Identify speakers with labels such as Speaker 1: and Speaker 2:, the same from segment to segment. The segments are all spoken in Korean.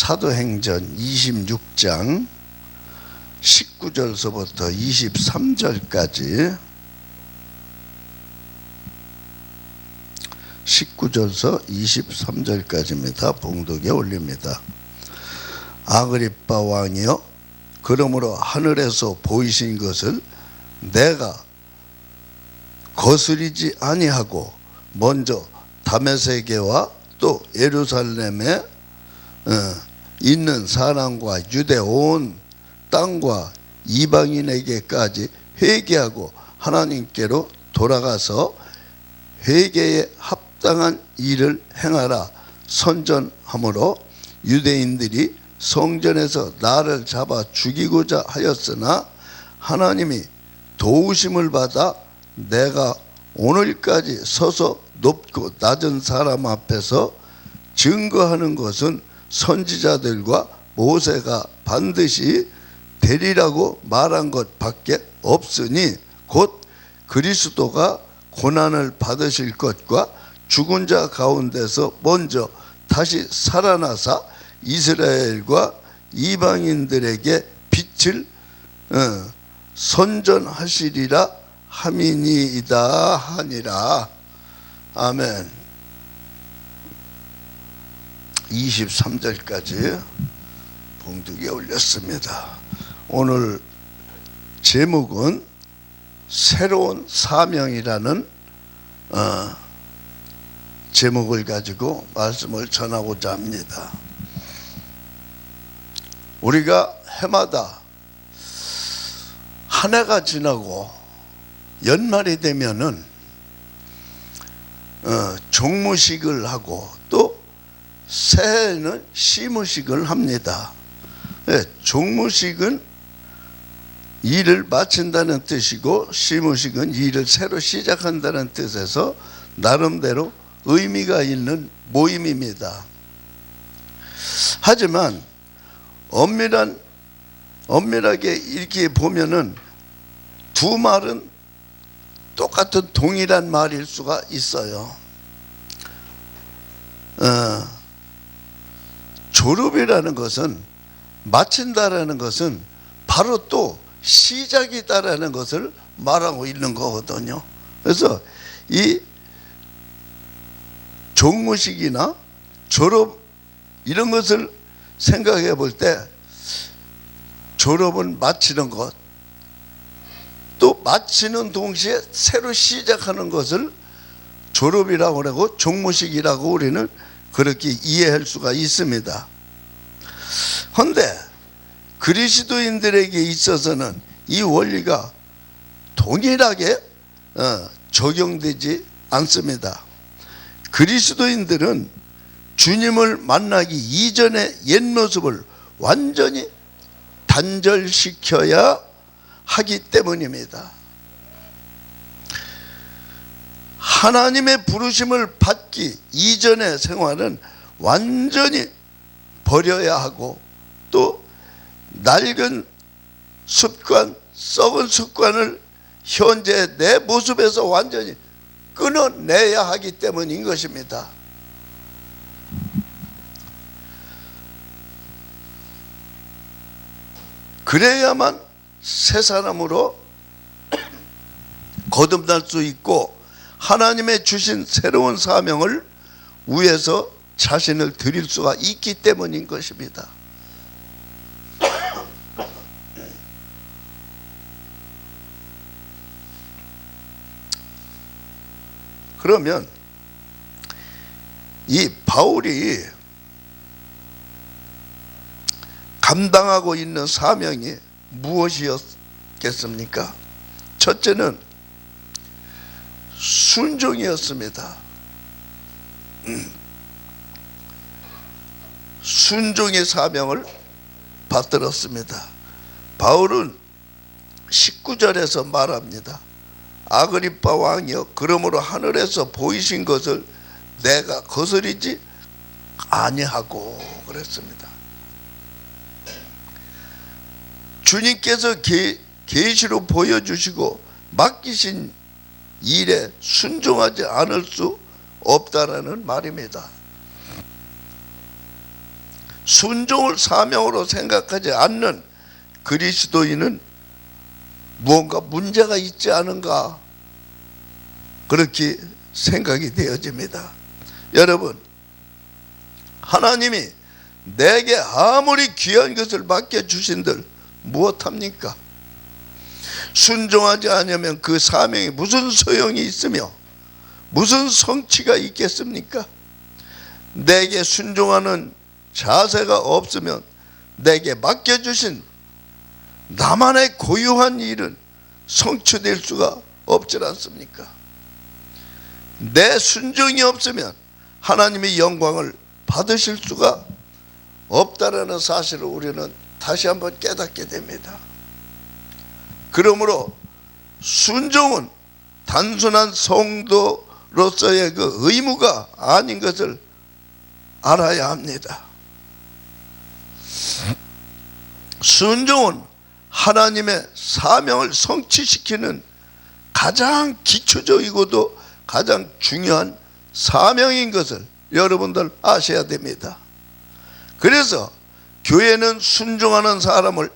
Speaker 1: 사도행전 26장 19절서부터 23절까지 19절서 23절까지입니다. 봉독에 올립니다. 아그리빠 왕이여, 그러므로 하늘에서 보이신 것을 내가 거스리지 아니하고 먼저 다메섹에와 또 예루살렘에 있는 사람과 유대 온 땅과 이방인에게까지 회개하고 하나님께로 돌아가서 회개에 합당한 일을 행하라 선전하므로 유대인들이 성전에서 나를 잡아 죽이고자 하였으나 하나님이 도우심을 받아 내가 오늘까지 서서 높고 낮은 사람 앞에서 증거하는 것은 선지자들과 모세가 반드시 되리라고 말한 것 밖에 없으니 곧 그리스도가 고난을 받으실 것과 죽은 자 가운데서 먼저 다시 살아나사 이스라엘과 이방인들에게 빛을 선전하시리라 함이니이다 하니라. 아멘. 23절까지 봉독에 올렸습니다. 오늘 제목은 새로운 사명이라는 제목을 가지고 말씀을 전하고자 합니다. 우리가 해마다 한 해가 지나고 연말이 되면은 종무식을 하고 또 새해에는 시무식을 합니다. 종무식은 일을 마친다는 뜻이고 시무식은 일을 새로 시작한다는 뜻에서 나름대로 의미가 있는 모임입니다. 하지만 엄밀하게 이렇게 보면은 두 말은 똑같은 동일한 말일 수가 있어요. 졸업이라는 것은, 마친다라는 것은 바로 또 시작이다라는 것을 말하고 있는 거거든요. 그래서 이 종무식이나 졸업 이런 것을 생각해 볼 때 졸업은 마치는 것, 또 마치는 동시에 새로 시작하는 것을 졸업이라고 하고 종무식이라고 우리는 그렇게 이해할 수가 있습니다. 그런데 그리스도인들에게 있어서는 이 원리가 동일하게 적용되지 않습니다. 그리스도인들은 주님을 만나기 이전의 옛 모습을 완전히 단절시켜야 하기 때문입니다. 하나님의 부르심을 받기 이전의 생활은 완전히 버려야 하고 또 낡은 습관, 썩은 습관을 현재 내 모습에서 완전히 끊어내야 하기 때문인 것입니다. 그래야만 새 사람으로 거듭날 수 있고 하나님의 주신 새로운 사명을 위해서 자신을 드릴 수가 있기 때문인 것입니다. 그러면 이 바울이 감당하고 있는 사명이 무엇이었겠습니까? 첫째는 순종이었습니다. 순종의 사명을 받들었습니다. 바울은 19절에서 말합니다. 아그리빠 왕이여, 그러므로 하늘에서 보이신 것을 내가 거스리지 아니하고 그랬습니다. 주님께서 계시로 보여주시고 맡기신 일에 순종하지 않을 수 없다라는 말입니다. 순종을 사명으로 생각하지 않는 그리스도인은 무언가 문제가 있지 않은가, 그렇게 생각이 되어집니다. 여러분, 하나님이 내게 아무리 귀한 것을 맡겨주신들 무엇합니까? 순종하지 않으면 그 사명이 무슨 소용이 있으며 무슨 성취가 있겠습니까? 내게 순종하는 자세가 없으면 내게 맡겨주신 나만의 고유한 일은 성취될 수가 없지 않습니까? 내 순종이 없으면 하나님의 영광을 받으실 수가 없다라는 사실을 우리는 다시 한번 깨닫게 됩니다. 그러므로 순종은 단순한 성도로서의 그 의무가 아닌 것을 알아야 합니다. 순종은 하나님의 사명을 성취시키는 가장 기초적이고도 가장 중요한 사명인 것을 여러분들 아셔야 됩니다. 그래서 교회는 순종하는 사람을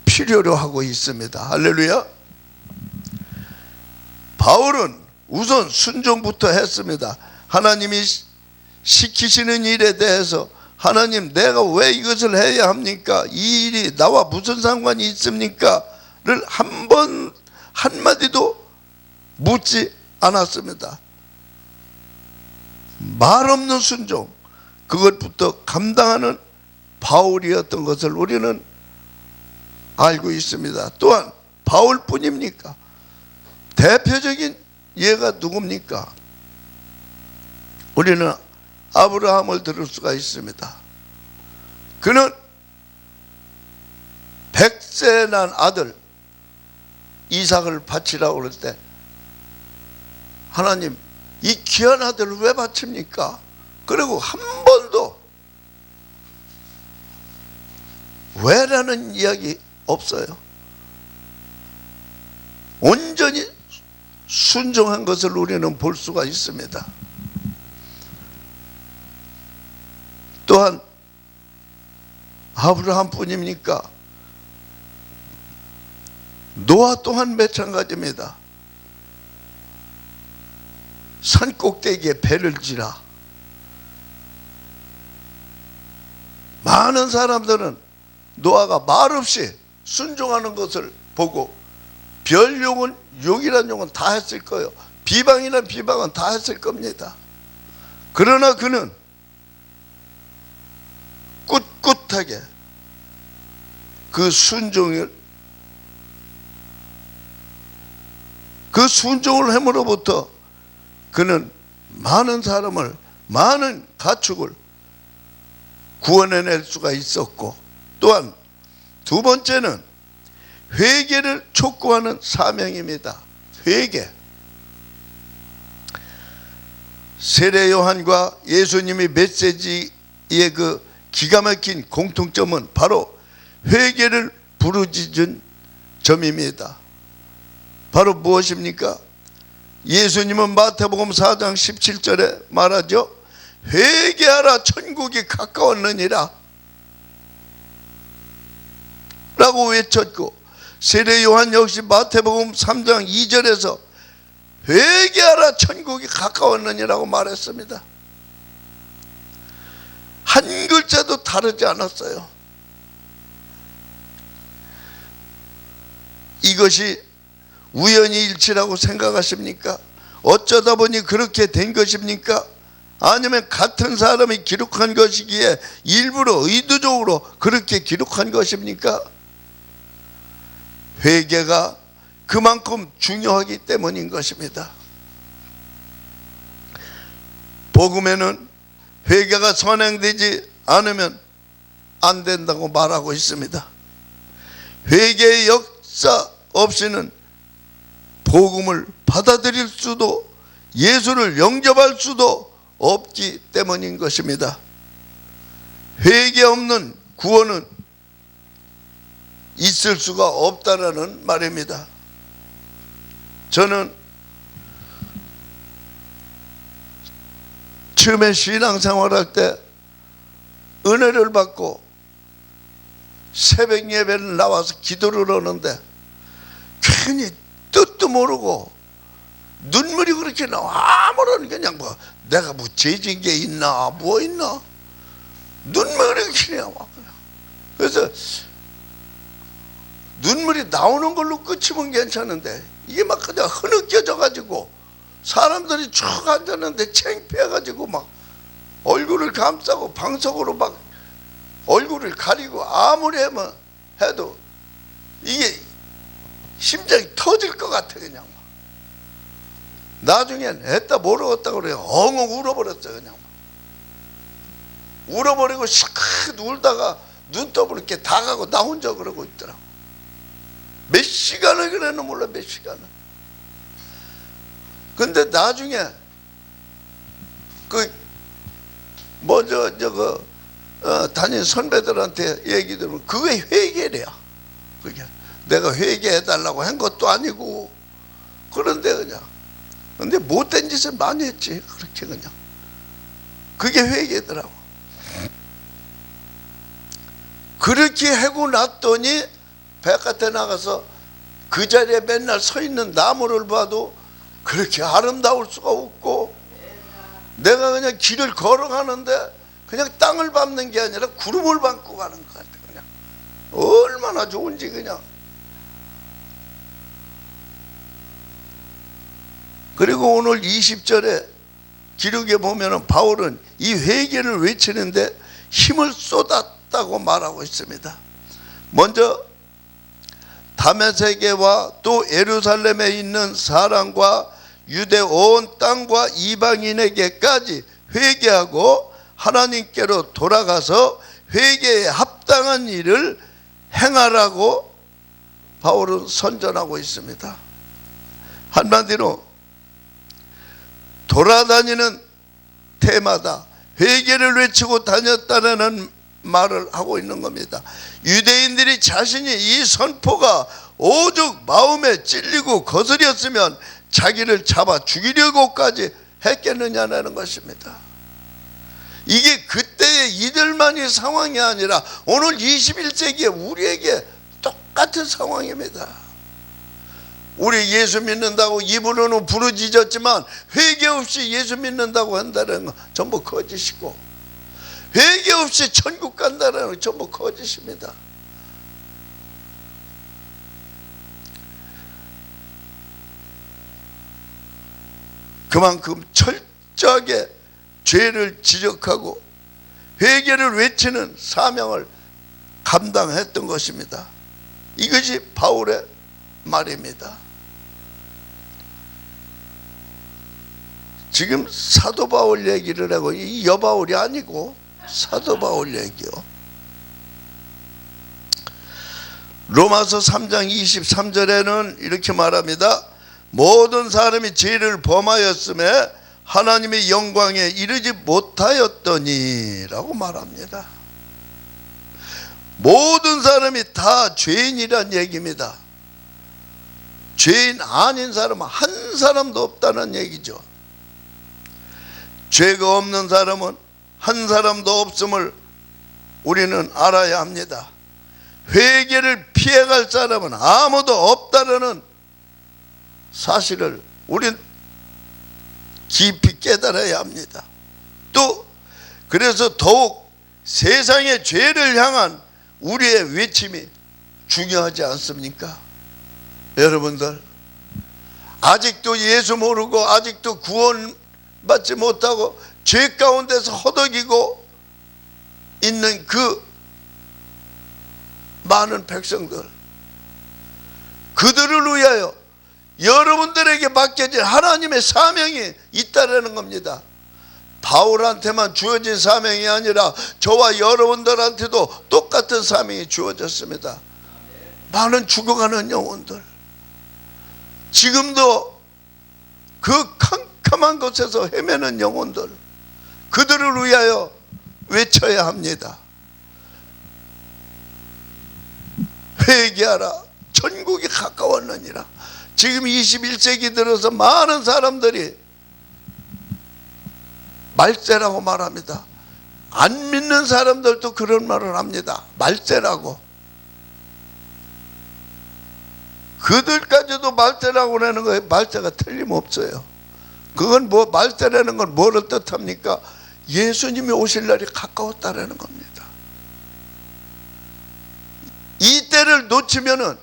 Speaker 1: 필요로 하고 있습니다. 할렐루야. 바울은 우선 순종부터 했습니다. 하나님이 시키시는 일에 대해서 하나님, 내가 왜 이것을 해야 합니까? 이 일이 나와 무슨 상관이 있습니까? 를 한 번 한마디도 묻지 않았습니다. 말 없는 순종, 그것부터 감당하는 바울이었던 것을 우리는 알고 있습니다. 또한 바울뿐입니까? 대표적인 예가 누굽니까? 우리는 아브라함을 들을 수가 있습니다. 그는 100세 난 아들 이삭을 바치라고 그럴 때 하나님, 이 귀한 아들을 왜 바칩니까? 그리고 한 번도 왜라는 이야기 없어요. 온전히 순종한 것을 우리는 볼 수가 있습니다. 또한 아브라함뿐입니까? 노아 또한 마찬가지입니다. 산 꼭대기에 배를 지라. 많은 사람들은 노아가 말없이 순종하는 것을 보고 별용은, 용이란 용은 다 했을 거예요. 비방이란 비방은 다 했을 겁니다. 그러나 그는 꿋꿋하게 그 순종을 함으로부터 그는 많은 사람을, 많은 가축을 구원해낼 수가 있었고, 또한 두 번째는 회개를 촉구하는 사명입니다. 회개. 세례 요한과 예수님의 메시지의 그 기가 막힌 공통점은 바로 회개를 부르짖은 점입니다. 바로 무엇입니까? 예수님은 마태복음 4장 17절에 말하죠. 회개하라, 천국이 가까웠느니라 라고 외쳤고, 세례 요한 역시 마태복음 3장 2절에서 회개하라, 천국이 가까웠느니라고 말했습니다. 한 글자도 다르지 않았어요. 이것이 우연히 일치라고 생각하십니까? 어쩌다 보니 그렇게 된 것입니까? 아니면 같은 사람이 기록한 것이기에 일부러 의도적으로 그렇게 기록한 것입니까? 회개가 그만큼 중요하기 때문인 것입니다. 복음에는 회개가 선행되지 않으면 안 된다고 말하고 있습니다. 회개의 역사 없이는 복음을 받아들일 수도, 예수를 영접할 수도 없기 때문인 것입니다. 회개 없는 구원은 있을 수가 없다라는 말입니다. 저는 처음에 신앙생활할 때 은혜를 받고 새벽 예배를 나와서 기도를 하는데 괜히 뜻도 모르고 눈물이 그렇게 나와. 아무런 그냥 뭐 내가 뭐 죄진 게 있나 뭐 있나 눈물이 이렇게 나와. 그래서 눈물이 나오는 걸로 끝이면 괜찮은데 이게 막 그냥 흐느껴져 가지고 사람들이 쭉 앉았는데 창피해 가지고 막 얼굴을 감싸고 방석으로 막 얼굴을 가리고 아무리 하면 해도 이게 심장이 터질 것 같아. 그냥 나중엔 했다 모르겠다고 그래요. 엉엉 울어버렸어요. 그냥 울어버리고 시컷 울다가 눈 떠볼 이렇게 다 가고 나 혼자 그러고 있더라고. 몇 시간을 그랬나 몰라. 몇 시간을. 근데 나중에 그 먼저 담임 선배들한테 얘기 들으면 그게 회개래요. 그게 내가 회개해달라고 한 것도 아니고 그런데 그냥 근데 못된 짓을 많이 했지. 그렇게 그냥 그게 회개더라고. 그렇게 하고 났더니 바깥에 나가서 그 자리에 맨날 서 있는 나무를 봐도 그렇게 아름다울 수가 없고 내가 그냥 길을 걸어가는데 그냥 땅을 밟는 게 아니라 구름을 밟고 가는 것 같아. 그냥 얼마나 좋은지. 그냥 그리고 오늘 20절에 기록에 보면은 바울은 이 회개를 외치는데 힘을 쏟았다고 말하고 있습니다. 먼저 다메섹에와 또 예루살렘에 있는 사람과 유대 온 땅과 이방인에게까지 회개하고 하나님께로 돌아가서 회개에 합당한 일을 행하라고 바울은 선전하고 있습니다. 한마디로 돌아다니는 때마다 회개를 외치고 다녔다는 말을 하고 있는 겁니다. 유대인들이 자신이 이 선포가 오죽 마음에 찔리고 거스렸으면 자기를 잡아 죽이려고까지 했겠느냐는 것입니다. 이게 그때의 이들만의 상황이 아니라 오늘 21세기에 우리에게 똑같은 상황입니다. 우리 예수 믿는다고 입으로는 부르짖었지만 회개 없이 예수 믿는다고 한다는 건 전부 거짓이고 회개 없이 천국 간다는 건 전부 거짓입니다. 그만큼 철저하게 죄를 지적하고 회개를 외치는 사명을 감당했던 것입니다. 이것이 바울의 말입니다. 지금 사도 바울 얘기를 하고 이 여바울이 아니고 사도 바울 얘기요. 로마서 3장 23절에는 이렇게 말합니다. 모든 사람이 죄를 범하였음에 하나님의 영광에 이르지 못하였더니 라고 말합니다. 모든 사람이 다 죄인이란 얘기입니다. 죄인 아닌 사람은 한 사람도 없다는 얘기죠. 죄가 없는 사람은 한 사람도 없음을 우리는 알아야 합니다. 회개를 피해갈 사람은 아무도 없다는 사실을 우리는 깊이 깨달아야 합니다. 또 그래서 더욱 세상의 죄를 향한 우리의 외침이 중요하지 않습니까? 여러분들 아직도 예수 모르고 아직도 구원받지 못하고 죄 가운데서 허덕이고 있는 그 많은 백성들, 그들을 위하여 여러분들에게 맡겨진 하나님의 사명이 있다라는 겁니다. 바울한테만 주어진 사명이 아니라 저와 여러분들한테도 똑같은 사명이 주어졌습니다. 많은 죽어가는 영혼들, 지금도 그 캄캄한 곳에서 헤매는 영혼들, 그들을 위하여 외쳐야 합니다. 회개하라, 천국이 가까웠느니라. 지금 21세기 들어서 많은 사람들이 말세라고 말합니다. 안 믿는 사람들도 그런 말을 합니다. 말세라고. 그들까지도 말세라고 하는 거예요. 말세가 틀림없어요. 그건 뭐 말세라는 건 뭐를 뜻합니까? 예수님이 오실 날이 가까웠다라는 겁니다. 이 때를 놓치면은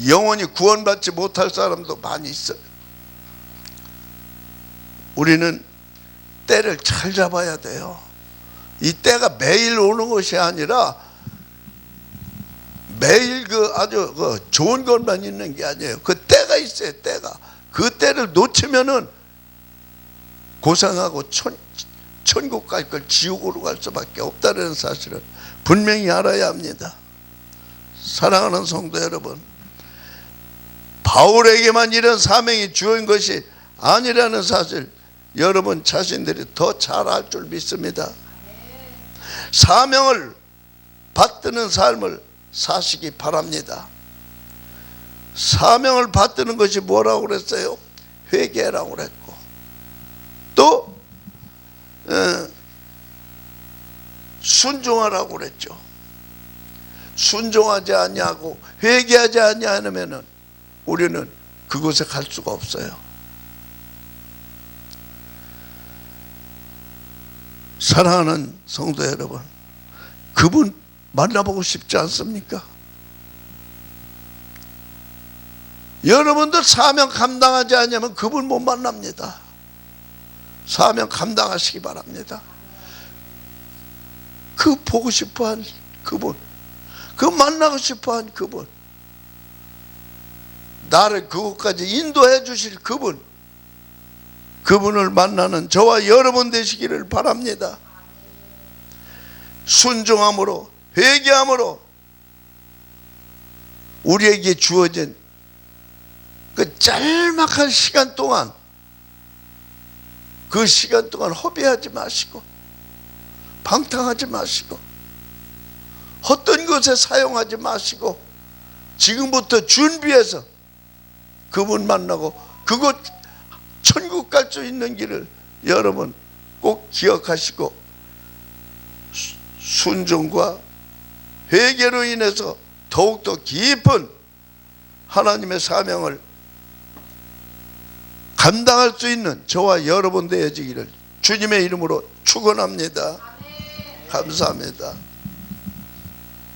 Speaker 1: 영원히 구원받지 못할 사람도 많이 있어요. 우리는 때를 잘 잡아야 돼요. 이 때가 매일 오는 것이 아니라 매일 아주 좋은 것만 있는 게 아니에요. 그 때가 있어요. 때가. 그 때를 놓치면은 고생하고 천국 갈 걸 지옥으로 갈 수밖에 없다는 사실을 분명히 알아야 합니다. 사랑하는 성도 여러분, 바울에게만 이런 사명이 주어진 것이 아니라는 사실 여러분 자신들이 더 잘 알 줄 믿습니다. 사명을 받드는 삶을 사시기 바랍니다. 사명을 받드는 것이 뭐라고 그랬어요? 회개라고 그랬고, 또 순종하라고 그랬죠. 순종하지 아니하고 회개하지 아니하면은 우리는 그곳에 갈 수가 없어요. 사랑하는 성도 여러분, 그분 만나보고 싶지 않습니까? 여러분들 사명 감당하지 않으면 그분 못 만납니다. 사명 감당하시기 바랍니다. 그 보고 싶어한 그분, 그 만나고 싶어한 그분, 나를 그곳까지 인도해 주실 그분, 그분을 만나는 저와 여러분 되시기를 바랍니다. 순종함으로, 회개함으로 우리에게 주어진 그 짤막한 시간 동안, 그 시간 동안 허비하지 마시고 방탕하지 마시고 헛된 것에 사용하지 마시고 지금부터 준비해서 그분 만나고 그곳 천국 갈 수 있는 길을 여러분 꼭 기억하시고 순종과 회개로 인해서 더욱더 깊은 하나님의 사명을 감당할 수 있는 저와 여러분 되어지기를 주님의 이름으로 축원합니다. 감사합니다.